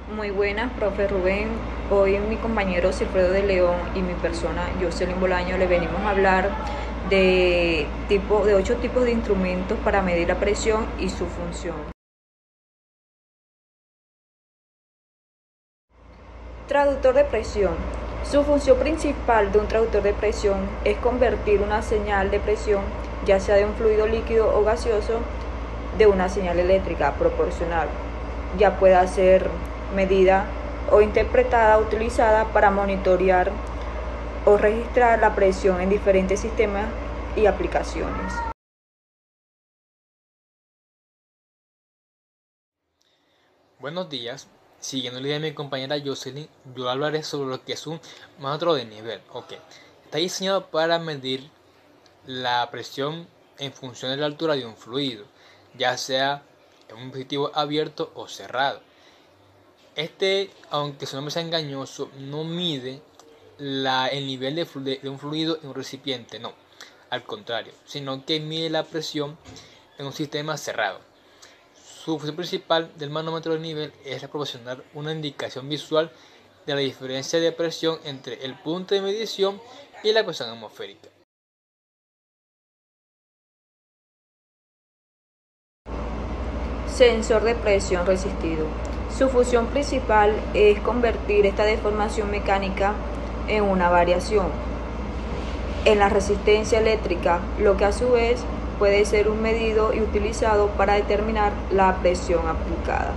Muy buenas, profe Rubén. Hoy mi compañero Silfredo de León y mi persona, Jocelyn Bolaño, le venimos a hablar de 8 tipos de instrumentos para medir la presión y su función. Traductor de presión. Su función principal de un traductor de presión es convertir una señal de presión, ya sea de un fluido líquido o gaseoso, de una señal eléctrica proporcional, ya pueda ser medida o interpretada, utilizada para monitorear o registrar la presión en diferentes sistemas y aplicaciones. Buenos días. Siguiendo la idea de mi compañera Jocelyn, yo hablaré sobre lo que es un manómetro de nivel. Ok. Está diseñado para medir la presión en función de la altura de un fluido, ya sea en un dispositivo abierto o cerrado. Aunque su nombre sea engañoso, no mide el nivel de un fluido en un recipiente, no. Al contrario, sino que mide la presión en un sistema cerrado. Su función principal del manómetro de nivel es proporcionar una indicación visual de la diferencia de presión entre el punto de medición y la presión atmosférica. Sensor de presión resistido. Su función principal es convertir esta deformación mecánica en una variación en la resistencia eléctrica, lo que a su vez puede ser un medido y utilizado para determinar la presión aplicada.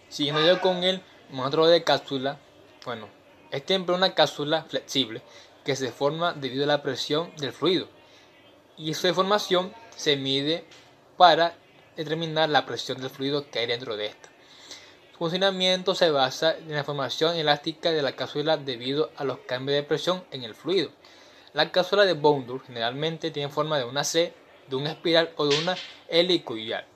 Siguiendo yo con el manómetro de cápsula, bueno, este emplea una cápsula flexible que se forma debido a la presión del fluido y su deformación se mide para determinar la presión del fluido que hay dentro de esta. Su funcionamiento se basa en la formación elástica de la cápsula debido a los cambios de presión en el fluido. La cápsula de Boundary generalmente tiene forma de una C, de una espiral o de una helicoidal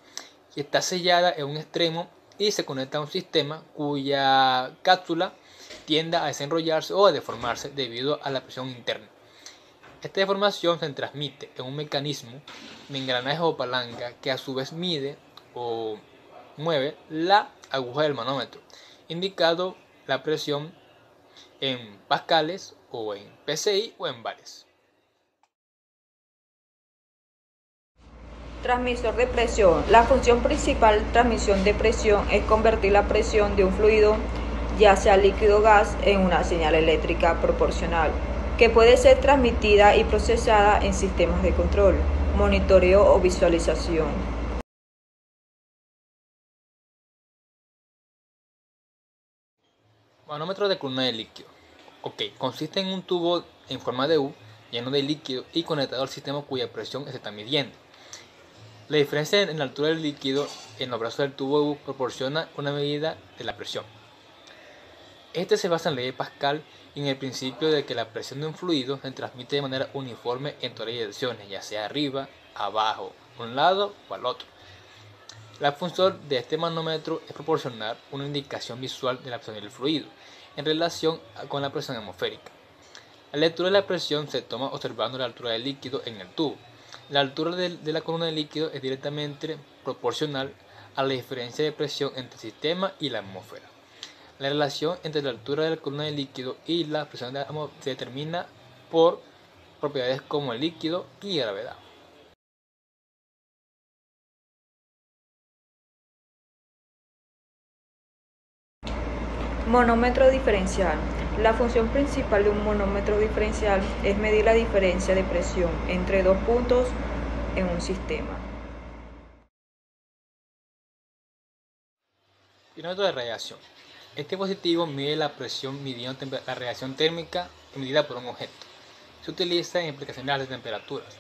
y está sellada en un extremo y se conecta a un sistema cuya cápsula tiende a desenrollarse o a deformarse debido a la presión interna. Esta deformación se transmite en un mecanismo de engranaje o palanca que a su vez mide o mueve la aguja del manómetro, indicando la presión en pascales o en PSI o en bares. Transmisor de presión. La función principal de transmisión de presión es convertir la presión de un fluido, ya sea líquido o gas, en una señal eléctrica proporcional, que puede ser transmitida y procesada en sistemas de control, monitoreo o visualización. Manómetro de columna de líquido. Ok, consiste en un tubo en forma de U lleno de líquido y conectado al sistema cuya presión se está midiendo. La diferencia en la altura del líquido en los brazos del tubo U proporciona una medida de la presión. Este se basa en la ley de Pascal y en el principio de que la presión de un fluido se transmite de manera uniforme en todas las direcciones, ya sea arriba, abajo, a un lado o al otro. La función de este manómetro es proporcionar una indicación visual de la presión del fluido en relación con la presión atmosférica. La lectura de la presión se toma observando la altura del líquido en el tubo. La altura de la columna de líquido es directamente proporcional a la diferencia de presión entre el sistema y la atmósfera. La relación entre la altura de la columna de líquido y la presión se determina por propiedades como el líquido y gravedad. Monómetro diferencial. La función principal de un monómetro diferencial es medir la diferencia de presión entre dos puntos en un sistema. Pirómetro de radiación. Este dispositivo mide la presión midiendo la radiación térmica medida por un objeto. Se utiliza en aplicaciones de temperaturas.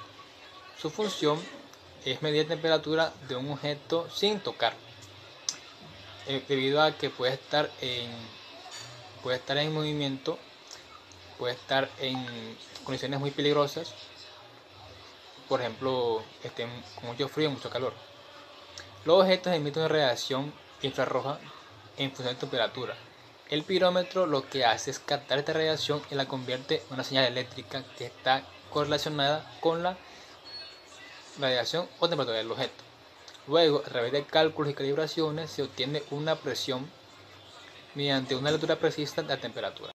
Su función es medir la temperatura de un objeto sin tocar, debido a que puede estar en movimiento, puede estar en condiciones muy peligrosas, por ejemplo, con mucho frío y mucho calor. Los objetos emiten una radiación infrarroja en función de temperatura. El pirómetro lo que hace es captar esta radiación y la convierte en una señal eléctrica que está correlacionada con la radiación o temperatura del objeto. Luego, a través de cálculos y calibraciones, se obtiene una presión mediante una lectura precisa de la temperatura.